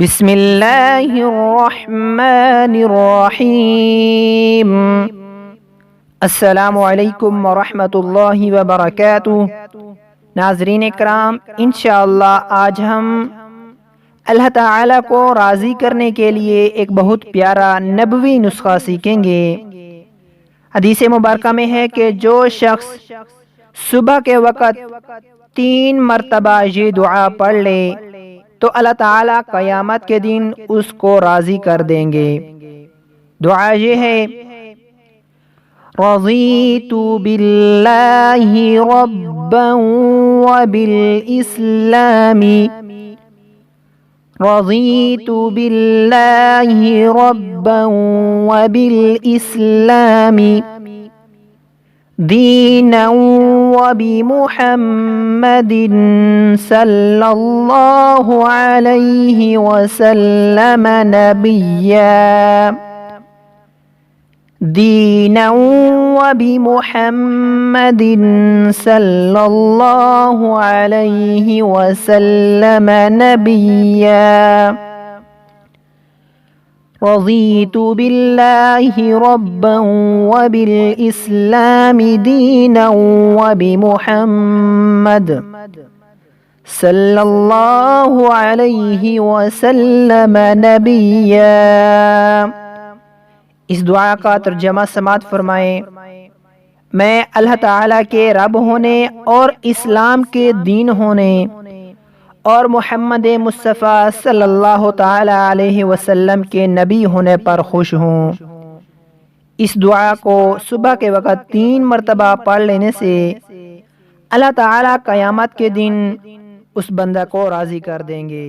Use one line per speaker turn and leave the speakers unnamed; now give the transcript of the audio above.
بسم اللہ الرحمن الرحیم۔ السلام علیکم ورحمۃ اللہ وبرکاتہ۔ ناظرین کرام، انشاءاللہ آج ہم اللہ تعالیٰ کو راضی کرنے کے لیے ایک بہت پیارا نبوی نسخہ سیکھیں گے۔ حدیث مبارکہ میں ہے کہ جو شخص صبح کے وقت 3 مرتبہ یہ دعا پڑھ لے تو اللہ تعالیٰ قیامت کے دن اس کو راضی کر دیں گے۔ دعا یہ ہے: رضیت باللہ ربا وبالاسلام، رضیت باللہ ربا وبالاسلام دینا وبمحمد صلی اللہ علیہ وسلم نبیا، دینا وبمحمد صلی اللہ علیہ وسلم نبیا، رضیت باللہ ربا وبالاسلام دینا وبمحمد صلی اللہ علیہ وسلم نبیا۔ اس دعا کا ترجمہ سماعت فرمائیں: میں اللہ تعالیٰ کے رب ہونے اور اسلام کے دین ہونے اور محمد مصطفیٰ صلی اللہ تعالی علیہ وسلم کے نبی ہونے پر خوش ہوں۔ اس دعا کو صبح کے وقت 3 مرتبہ پڑھ لینے سے اللہ تعالیٰ قیامت کے دن اس بندہ کو راضی کر دیں گے۔